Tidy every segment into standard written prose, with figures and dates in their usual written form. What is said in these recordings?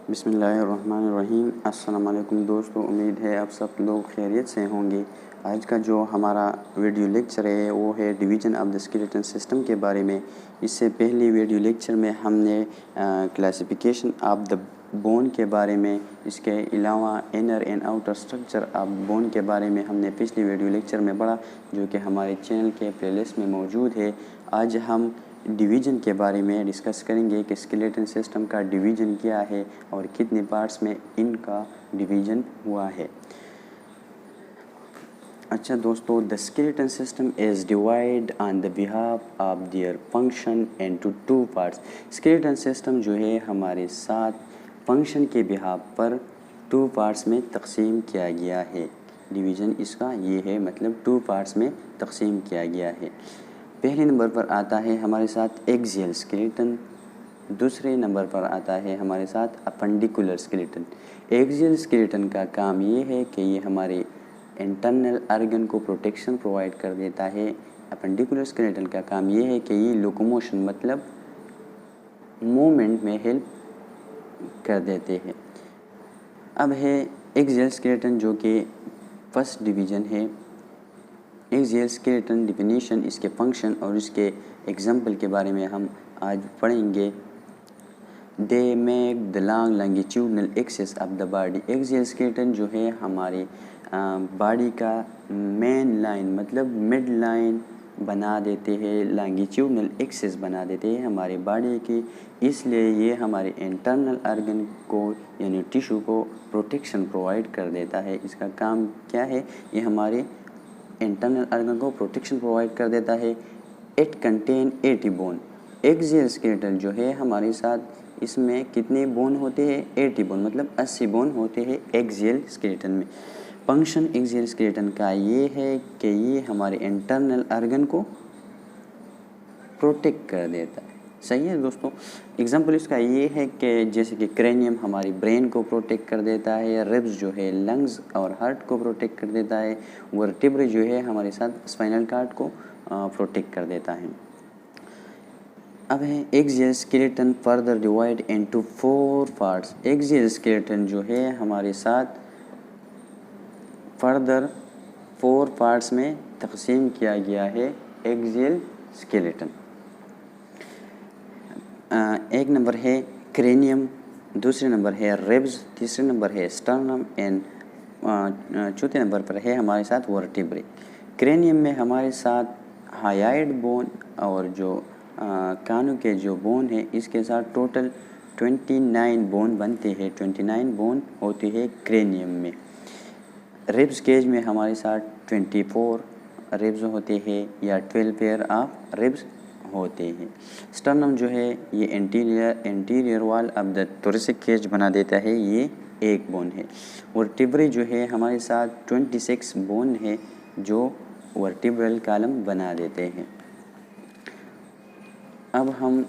बिस्मिल्लाहिर्रहमानिर्रहीम। अस्सलाम वालेकुम दोस्तों, उम्मीद है आप सब लोग खैरियत से होंगे। आज का जो हमारा वीडियो लेक्चर है वो है division of the skeleton system के बारे में। इससे पहले वीडियो लेक्चर में हमने क्लासिफिकेशन ऑफ द बोन के बारे में, इसके अलावा inner and outer structure of bone के बारे में हमने पिछले वीडियो लेक्चर में पढ़ा, जो कि हमारे चैनल के प्लेलिस्ट में मौजूद है। आज हम डिवीज़न के बारे में डिस्कस करेंगे कि स्केलेटन सिस्टम का डिवीज़न क्या है और कितने पार्ट्स में इनका डिवीज़न हुआ है। अच्छा दोस्तों, the skeleton system is divide on the behalf of their function into two parts. Skeleton system जो है हमारे साथ फंक्शन के बिहाफ पर टू पार्ट्स में तकसीम किया गया है। डिवीज़न इसका ये है, मतलब टू पार्ट्स में तकसीम किया गया है। पहले नंबर पर आता है हमारे साथ एक्सियल स्केलेटन, दूसरे नंबर पर आता है हमारे साथ अपेंडिकुलर स्केलेटन। एक्सियल स्केलेटन का काम ये है कि ये हमारे इंटरनल ऑर्गन को प्रोटेक्शन प्रोवाइड कर देता है। अपेंडिकुलर स्केलेटन का काम ये है कि ये लोकोमोशन मतलब मूवमेंट में हेल्प कर देते हैं। अब है एक्सियल स्केलेटन, जो कि फर्स्ट डिवीज़न है। एक्सियल स्केलेटन डिफिनीशन, इसके फंक्शन और इसके एग्जाम्पल के बारे में हम आज पढ़ेंगे। They make the long longitudinal axis of the body. Axial skeleton जो है हमारी बॉडी का मेन लाइन मतलब मिड लाइन बना देते हैं, लॉन्गिट्यूडनल एक्सेस बना देते हैं हमारी बॉडी की। इसलिए ये हमारे इंटरनल ऑर्गन को यानी टिश्यू को प्रोटेक्शन प्रोवाइड कर देता है। इसका काम क्या है? ये हमारे इंटरनल ऑर्गन को प्रोटेक्शन प्रोवाइड कर देता है। It contain 80 bone. Axial skeleton जो है हमारे साथ, इसमें कितने बोन होते हैं? 80 बोन, मतलब 80 बोन होते हैं एक्सियल स्केलेटन में। फंक्शन एक्सियल स्केलेटन का ये है कि ये हमारे इंटरनल ऑर्गन को प्रोटेक्ट कर देता है। सही है दोस्तों। एग्जाम्पल इसका ये है कि जैसे कि क्रेनियम हमारी ब्रेन को प्रोटेक्ट कर देता है, रिब्स जो है लंग्स और हार्ट को प्रोटेक्ट कर देता है, वर्टिब्रे जो है हमारे साथ स्पाइनल कॉर्ड को प्रोटेक्ट कर देता है। अब है axial skeleton further divide into 4 parts. Axial skeleton जो है हमारे साथ फर्दर 4 पार्ट्स में तकसीम किया गया है एक्सियल स्केलेटन। एक नंबर है क्रेनियम, दूसरे नंबर है रिब्स, तीसरे नंबर है स्टर्नम एंड चौथे नंबर पर है हमारे साथ वर्टिब्रे। क्रेनियम में हमारे साथ हायाइड बोन और जो कानों के जो बोन है, इसके साथ टोटल 29 बोन बनते हैं। 29 बोन होती है क्रेनियम में। रिब्स केज में हमारे साथ 24 रिब्स होते हैं या 12 पेयर ऑफ रिब्स होते हैं। स्टर्नम जो है ये interior wall of the thoracic cage बना देता है, ये एक बोन है। वर्टिब्रे जो है हमारे साथ 26 बोन है जो वर्टिब्रल कॉलम बना देते हैं। अब हम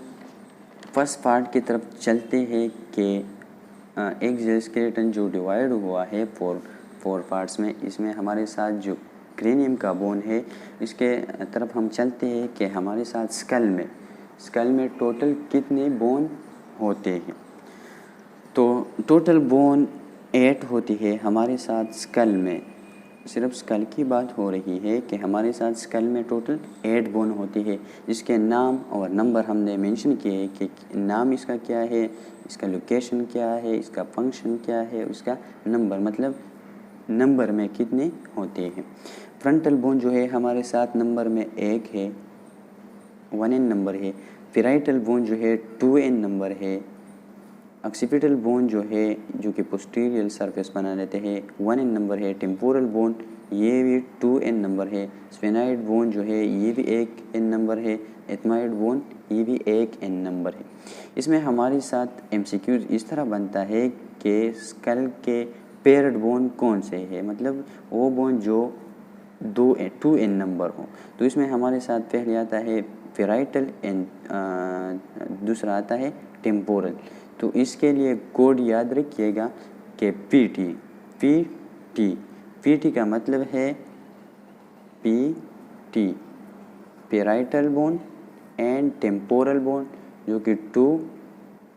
फर्स्ट पार्ट की तरफ चलते हैं कि एक्सियल स्केलेटन जो डिवाइड हुआ है 4 पार्ट्स में, इसमें हमारे साथ जो क्रेनियम का बोन है इसके तरफ हम चलते हैं कि हमारे साथ स्कल में टोटल कितने बोन होते हैं। तो टोटल बोन 8 होती है हमारे साथ स्कल में। सिर्फ स्कल की बात हो रही है कि हमारे साथ स्कल में टोटल 8 बोन होती है, जिसके नाम और नंबर हमने मेंशन किए कि नाम इसका क्या है, इसका लोकेशन क्या है, इसका फंक्शन क्या है, उसका नंबर मतलब नंबर में कितने होते हैं। फ्रंटल बोन जो है हमारे साथ नंबर में 1 है, 1n नंबर है। पेराइटल बोन जो है 2n नंबर है। ऑक्सीपिटल बोन जो है, जो कि पोस्टीरियर सरफेस बना देते हैं, 1n नंबर है। टेम्पोरल बोन ये भी 2n नंबर है। स्फेनाइड बोन जो है ये भी 1n नंबर है। एथमाइड बोन ये भी 1n नंबर है। इसमें हमारे साथ MCQ इस तरह बनता है कि स्कल के पेयर्ड बोन कौन से है, मतलब वो बोन जो 2n नंबर हो। तो इसमें हमारे साथ पहले आता है पेराइटल एंड दूसरा आता है टेम्पोरल। तो इसके लिए कोड याद रखिएगा कि पीटी का मतलब है PT parietal bone and temporal bone, जो कि 2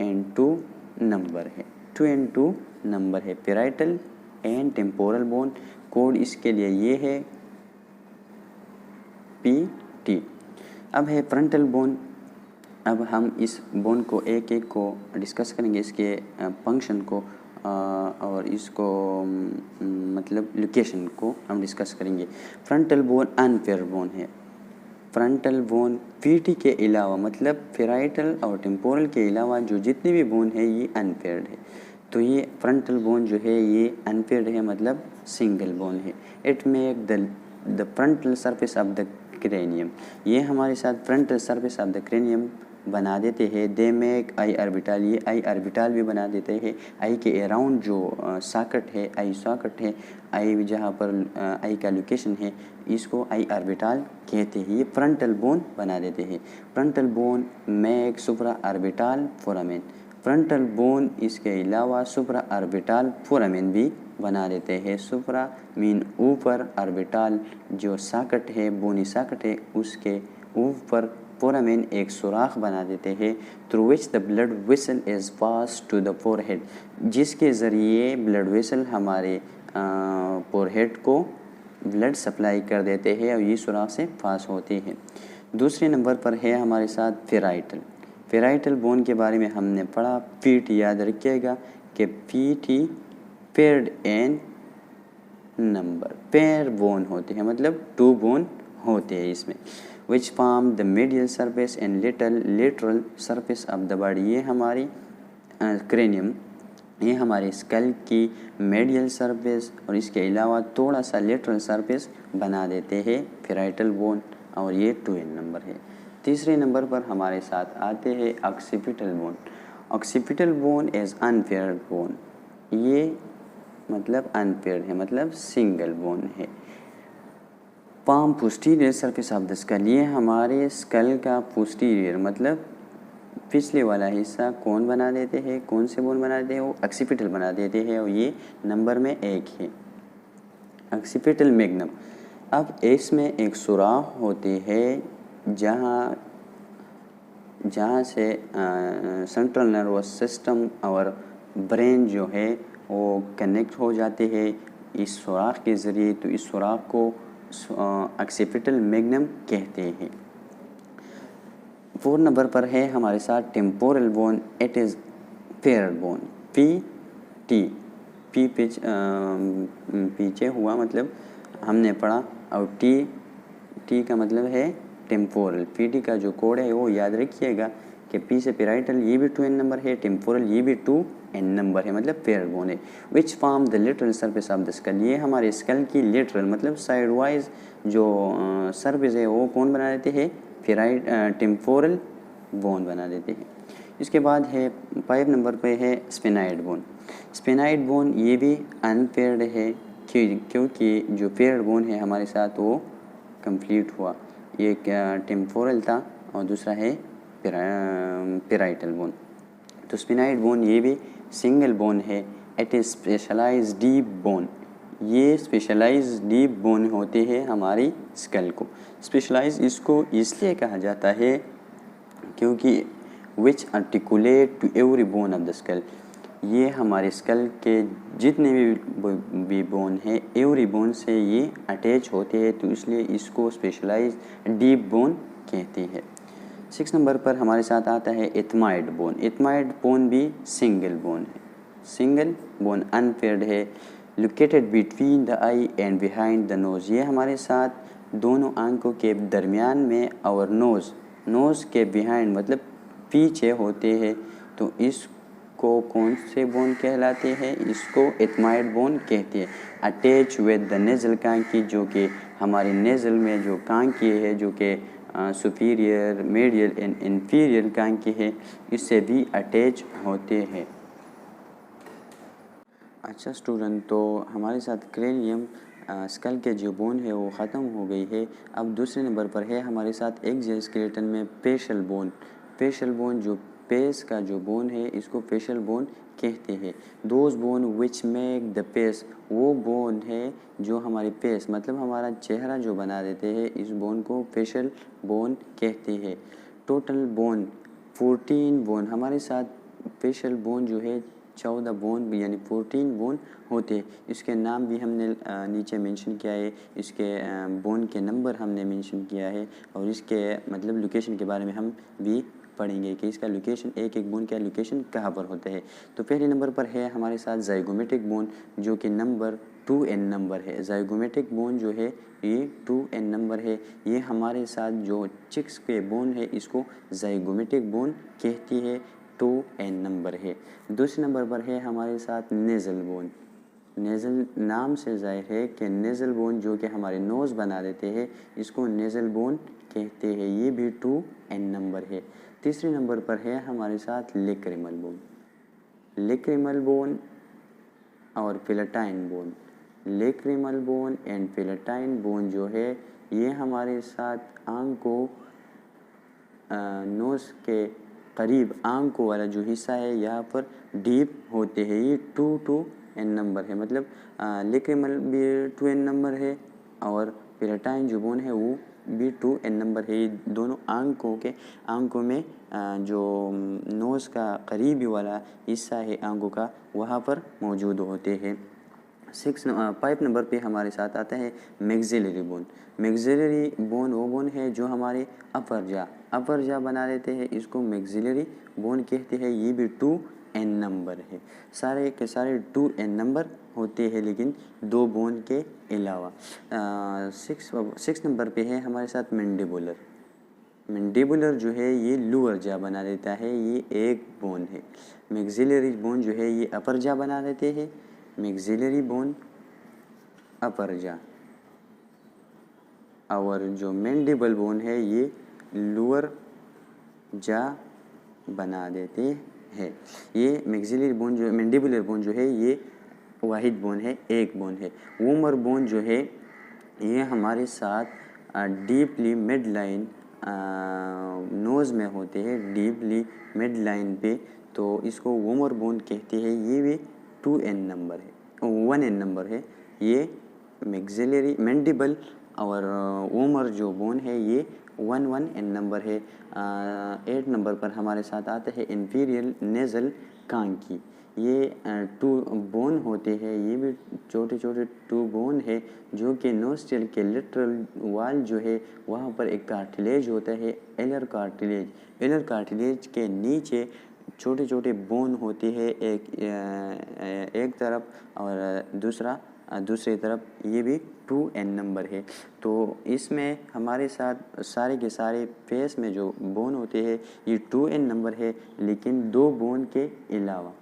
and 2 नंबर है। 2 नंबर है। Parietal and temporal bone, code इसके लिए ये है PT। अब है फ्रंटल बोन। अब हम इस बोन को एक एक को डिस्कस करेंगे, इसके फंक्शन को और इसको मतलब लोकेशन को हम डिस्कस करेंगे। फ्रंटल बोन अनपेयर्ड बोन है। फ्रंटल बोन PT के अलावा मतलब पैराइटल और टेम्पोरल के अलावा जो जितने भी बोन है ये अनपेयर्ड है। तो ये फ्रंटल बोन जो है ये अनपेयर्ड है, मतलब सिंगल बोन है। It make the frontal surface of the cranium, ये हमारे साथ frontal surface of the cranium बना देते हैं। दे मेक आई ऑर्बिटल, ये आई ऑर्बिटल भी बना देते हैं। आई के अराउंड जो सॉकेट है, आई सॉकेट है, आई जहाँ पर आई का लोकेशन है, इसको आई ऑर्बिटल कहते हैं। ये फ्रंटल बोन बना देते हैं। फ्रंटल बोन मेक सुप्रा ऑर्बिटल फोरामेन, फ्रंटल बोन इसके अलावा सुप्रा ऑर्बिटल फोरामेन भी बना देते हैं। सुप्रा मीन ऊपर, ऑर्बिटल जो सॉकेट है, बोनी सॉकेट है, उसके ऊपर फोरामेन एक सुराख बना देते हैं। Through which the blood vessel is pass to the forehead, जिसके ज़रिए ब्लड वेसल हमारे फोरहेड को ब्लड सप्लाई कर देते हैं और ये सुराख से पास होते हैं। दूसरे नंबर पर है हमारे साथ पैराइटल। पैराइटल बोन के बारे में हमने पढ़ा। PT याद रखिएगा कि PT paired and number, pair bone होते हैं, मतलब 2 बोन होते हैं इसमें। Which form the medial surface and lateral surface of the body, ये हमारी क्रेनियम, ये हमारे स्कल की मीडियल सरफेस और इसके अलावा थोड़ा सा लेटरल सरफेस बना देते हैं पैराइटल बोन, और ये 2n नंबर है। तीसरे नंबर पर हमारे साथ आते हैं occipital bone. Occipital bone as unpaired bone, ये मतलब अनपेयर्ड है, मतलब सिंगल बोन है। Form posterior surface of the skull, ये हमारे स्कल का पोस्टीरियर मतलब पिछले वाला हिस्सा कौन बना देते हैं, कौन से बोन बना देते हैं, वो ऑक्सीपिटल बना देते हैं, और ये नंबर में 1 है ऑक्सीपिटल मैग्नम। अब इसमें एक सुराख होते हैं जहाँ से सेंट्रल नर्वस सिस्टम और ब्रेन जो है वो कनेक्ट हो जाते हैं इस सुराख के ज़रिए। तो इस सुराख को ऑक्सीपिटल मैग्नम कहते हैं। 4 नंबर पर है हमारे साथ temporal bone. It is paired bone. PT, P पीछे हुआ मतलब हमने पढ़ा, और T का मतलब है टेम्पोरल। PT का जो कोड है वो याद रखिएगा कि P से पैराइटल ये भी 2n नंबर है, टेम्पोरल ये भी 2n नंबर है, मतलब पेयर्ड बोन है। Which form the lateral surface of the skull, ये हमारे स्कल की लेटरल मतलब साइड वाइज जो सरफेस है वो कौन बना देते हैं, टेम्पोरल बोन बना देते हैं। इसके बाद है 5 नंबर पे है स्पेनाइड बोन। स्पेनाइड बोन ये भी अनपेयर्ड है, क्योंकि जो पेयर्ड बोन है हमारे साथ वो कंप्लीट हुआ। ये टेम्पोरल था और दूसरा है पैराइटल बोन। तो स्पेनाइड बोन ये भी सिंगल बोन है। It is specialise deep bone, ये स्पेशलाइज डीप बोन होते हैं हमारी स्कल को। स्पेशलाइज इसको इसलिए कहा जाता है क्योंकि which articulate to every bone of the skull, ये हमारे स्कल के जितने भी बोन है एवरी बोन से ये अटैच होते हैं, तो इसलिए इसको स्पेशलाइज डीप बोन कहते हैं। 6 नंबर पर हमारे साथ आता है एथमाइड बोन। एथमाइड बोन भी सिंगल बोन है, सिंगल बोन अनपेयर्ड है। Located between the eye and behind the nose, ये हमारे साथ दोनों आंखों के दरमियान में और नोज़ के बिहाइंड मतलब पीछे होते हैं। तो इसको कौन से बोन कहलाते हैं, इसको एथमाइड बोन कहते हैं। Attach with the nasal Kanki, जो कि हमारे नेज़ल में जो कांकी है जो कि superior, medial and inferior Kanki है, इससे भी अटैच होते हैं। अच्छा स्टूडेंट, तो हमारे साथ क्रेनियम स्कल के जो बोन है वो ख़त्म हो गई है। अब दूसरे नंबर पर है हमारे साथ एक्सोस्केलेटन में पेशियल बोन। पेशियल बोन जो पेस का जो बोन है इसको पेशियल बोन कहते हैं। Those bone which make the face, वो बोन है जो हमारी पेस मतलब हमारा चेहरा जो बना देते हैं, इस बोन को पेशियल बोन कहते हैं। टोटल बोन 14 बोन, हमारे साथ पेशियल बोन जो है 14 बोन यानी 14 बोन होते हैं। इसके नाम भी हमने नीचे मेंशन किया है, इसके बोन के नंबर हमने मेंशन किया है और इसके मतलब लोकेशन के बारे में हम भी पढ़ेंगे कि इसका लोकेशन एक एक बोन का लोकेशन कहाँ पर होता है। तो पहले नंबर पर है हमारे साथ ज़ाइगोमेटिक बोन जो कि नंबर 2n नंबर है। ज़ाइगोमेटिक बोन जो है ये 2n नंबर है। ये हमारे साथ जो चिक्स के बोन है इसको ज़ाइगोमेटिक बोन कहती है, 2n नंबर है। दूसरे नंबर पर है हमारे साथ नेज़ल बोन। नेज़ल नाम से ज़ाहिर है कि नेज़ल बोन जो कि हमारे नोज़ बना देते हैं इसको नेज़ल बोन कहते हैं, ये भी 2n नंबर है। तीसरे नंबर पर है हमारे साथ लेक्रिमल बोन। लेक्रिमल बोन और palatine bone, lacrimal bone and palatine bone जो है ये हमारे साथ आंख को नोज़ के करीब आंख को वाला जो हिस्सा है यहाँ पर डीप होते हैं। ये 2n नंबर है, मतलब लेक्रिमल भी 2n नंबर है और पेलेटाइन जो बोन है वो भी 2n नंबर है। ये दोनों आंखों में जो नोज़ का करीबी वाला हिस्सा है आंखों का वहाँ पर मौजूद होते हैं। 5 नंबर पे हमारे साथ आता है मैक्सिलरी बोन। मैक्सिलरी बोन वो बोन है जो हमारे अपर जा बना देते हैं, इसको मैक्सिलरी बोन कहते हैं। ये भी 2n नंबर है। सारे के सारे 2n नंबर होते हैं लेकिन 2 बोन के अलावा। 6 नंबर पे है हमारे साथ मैंडिबुलर। मैंडिबुलर जो है ये लोअर जा बना देता है, ये एक बोन है। मैक्सिलरी बोन जो है ये अपर जा बना देते हैं, मैक्सिलरी बोन अपर जा, और जो मैंडिबल बोन है ये लोअर जा बना देते हैं। ये मैक्सिलरी बोन जो मैंडिबुलर बोन जो है ये वाहिद बोन है, एक बोन है। वोमर बोन जो है ये हमारे साथ डीपली मिड लाइन नोज़ में होते हैं, डीपली मिड लाइन पे, तो इसको वोमर बोन कहते हैं। ये भी 2n नंबर है, 1n नंबर है। ये मैक्सिलरी मैंडिबल और वोमर जो बोन है ये 1n नंबर है। 8 नंबर पर हमारे साथ आता है इंफीरियर नेज़ल कांकी। ये 2 बोन होते हैं, ये भी छोटे छोटे 2 बोन है जो कि नोस्ट्रल के लिटरल वाल जो है वहाँ पर एक कार्टिलेज होता है, एलर कार्टिलेज। एलर कार्टिलेज के नीचे छोटे छोटे बोन होते हैं, एक तरफ और दूसरी तरफ, ये भी 2n नंबर है। तो इसमें हमारे साथ सारे के सारे फेस में जो बोन होते हैं ये 2n नंबर है, लेकिन 2 बोन के अलावा,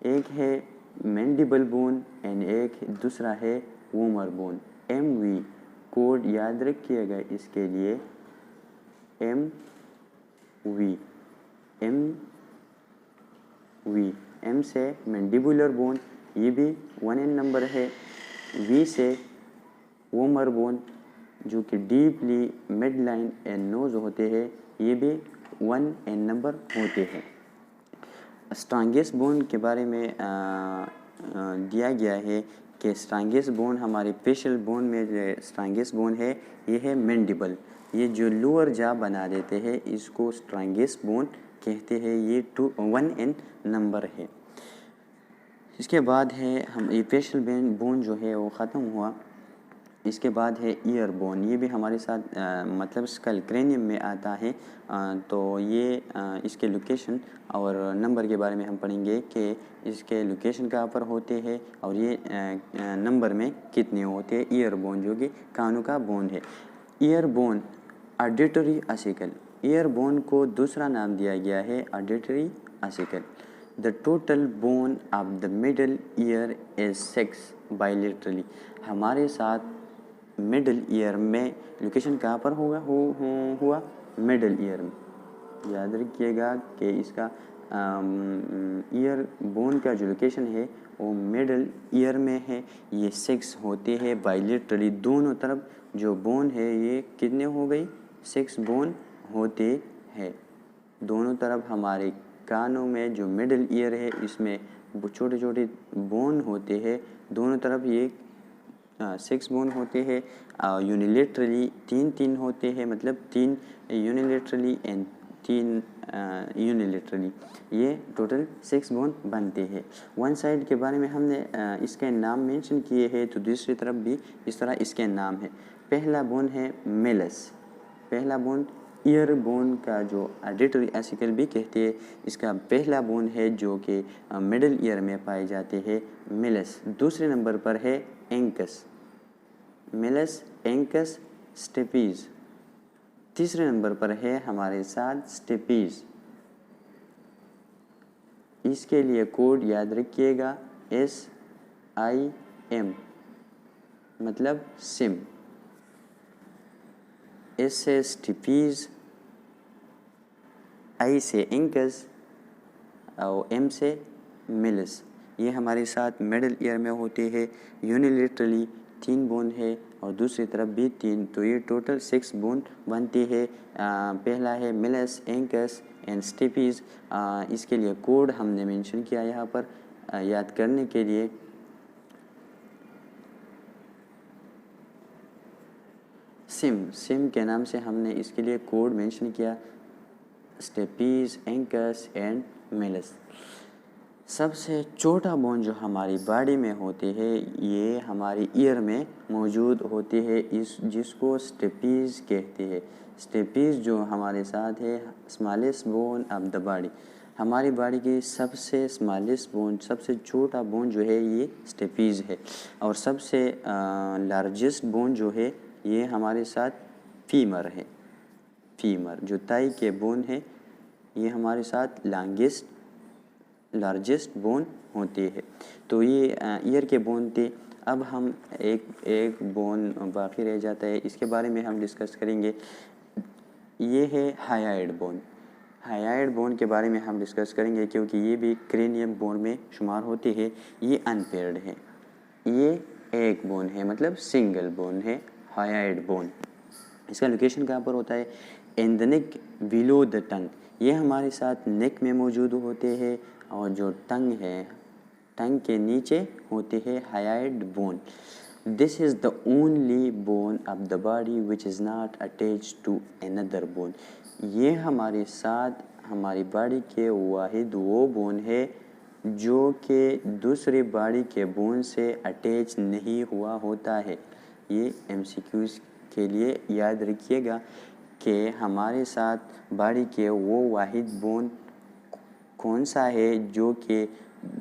एक है मैंडिबल बोन एंड एक दूसरा है वोमर बोन। MV कोड याद रखिएगा इसके लिए, MV M से मैंडिबुलर बोन, ये भी 1n नंबर है। V से वोमर बोन जो कि deeply mid line and nose होते हैं, ये भी 1n नंबर होते हैं। स्ट्रॉन्गेस्ट बोन के बारे में दिया गया है कि स्ट्रॉन्गेस्ट बोन हमारे फेशियल बोन में जो स्ट्रॉन्गेस्ट बोन है ये है मैंडिबल। ये जो लोअर जा बना देते हैं इसको स्ट्रॉन्गेस्ट बोन कहते हैं। ये 1n नंबर है। इसके बाद है हम ये फेशियल बोन जो है वो ख़त्म हुआ। इसके बाद है ईयर बोन। ये भी हमारे साथ मतलब स्कल क्रेनियम में आता है। तो ये इसके लोकेशन और नंबर के बारे में हम पढ़ेंगे कि इसके लोकेशन कहाँ पर होते हैं और ये नंबर में कितने होते हैं। ईयर बोन जो कि कानों का बोन है। Ear bone auditory ossicle. Ear bone को दूसरा नाम दिया गया है auditory ossicle. The total bone of the middle ear is 6 bilaterally. हमारे साथ मिडल ईयर में लोकेशन कहाँ पर हुआ मिडल ईयर में। याद रखिएगा कि इसका ईयर बोन का जो लोकेशन है वो मिडल ईयर में है। ये 6 होते हैं बाइलेटरली, दोनों तरफ जो बोन है ये कितने हो गई 6 बोन होते हैं। दोनों तरफ हमारे कानों में जो मिडल ईयर है इसमें छोटे छोटे बोन होते हैं, दोनों तरफ ये 6 बोन होते हैं। यूनिलेटरली 3 होते हैं, मतलब 3 यूनिलेटरली एंड तीन यूनिलेटरली, ये टोटल 6 बोन बनते हैं। वन साइड के बारे में हमने इसके नाम मेंशन किए हैं, तो दूसरी तरफ भी इस तरह इसके नाम है। पहला बोन है मेलस, पहला बोन ईयर बोन का जो ऑडिटरी एसिकल भी कहते हैं, इसका पहला बोन है जो कि मिडिल ईयर में पाए जाते हैं, मेलस। दूसरे नंबर पर है एंकस, मेलस, एंकस, स्टेपीज। तीसरे नंबर पर है हमारे साथ स्टेपीज। इसके लिए कोड याद रखिएगा SIM, मतलब सिम। S से स्टेपीज, I से इंकस और M से मिलस। ये हमारे साथ मिडिल ईयर में होते हैं। यूनिलेटरली 3 बोन है और दूसरी तरफ भी 3, तो ये टोटल 6 बोन बनते हैं। पहला है मिलस, एंकस एंड स्टेपीज। इसके लिए कोड हमने मेंशन किया यहाँ पर याद करने के लिए। सिम के नाम से हमने इसके लिए कोड मेंशन किया, स्टेपीज, एंकस एंड मिलस। सबसे छोटा बोन जो हमारी बॉडी में होते हैं, ये हमारी ईयर में मौजूद होते हैं, जिसको स्टेपीज कहते हैं। स्टेपीज जो हमारे साथ है smallest bone of the body, हमारी बॉडी की सबसे स्मॉलेस्ट बोन, सबसे छोटा बोन जो है ये स्टेपीज है। और सबसे लार्जेस्ट बोन जो है ये हमारे साथ फीमर है। फीमर जो ताई के बोन है, ये हमारे साथ लार्जेस्ट बोन होते हैं। तो ये ईयर के बोन थे। अब हम एक बोन बाकी रह जाता है, इसके बारे में हम डिस्कस करेंगे। ये है हायाइड बोन। हायाइड बोन के बारे में हम डिस्कस करेंगे क्योंकि ये भी क्रेनियम बोन में शुमार होते हैं। ये अनपेयर्ड है, ये एक बोन है, मतलब सिंगल बोन है हायाइड बोन। इसका लोकेशन कहाँ पर होता है? In the neck below the tongue. ये हमारे साथ नेक में मौजूद होते हैं और जो टंग है, टंग के नीचे होते हैं hyoid bone. This is the only bone of the body which is not attach to another bone. ये हमारे साथ हमारी बॉडी के वाहिद वो बोन है जो कि दूसरे बॉडी के बोन से अटैच नहीं हुआ होता है। ये MCQs के लिए याद रखिएगा कि हमारे साथ बॉडी के वो वाहिद बोन कौन सा है जो कि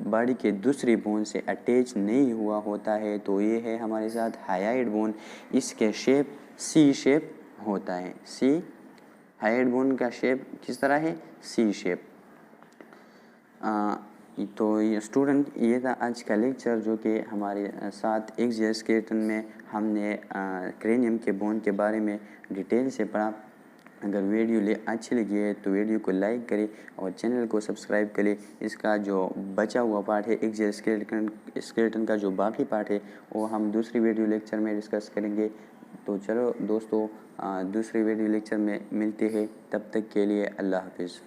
बॉडी के दूसरे बोन से अटैच नहीं हुआ होता है, तो ये है हमारे साथ हायाइड बोन। इसके शेप C शेप होता है। हायाइड बोन का शेप किस तरह है? C shape. तो ये स्टूडेंट, ये था आज का लेक्चर जो कि हमारे साथ एक्सोस्केलेटन में हमने क्रेनियम के बोन के बारे में डिटेल से पढ़ा। अगर वीडियो अच्छी लगी है तो वीडियो को लाइक करें और चैनल को सब्सक्राइब करें। इसका जो बचा हुआ पार्ट है एक्सोस्केलेटन का जो बाकी पार्ट है वो हम दूसरी वीडियो लेक्चर में डिस्कस करेंगे। तो चलो दोस्तों, दूसरी वीडियो लेक्चर में मिलते हैं। तब तक के लिए अल्लाह हाफिज़।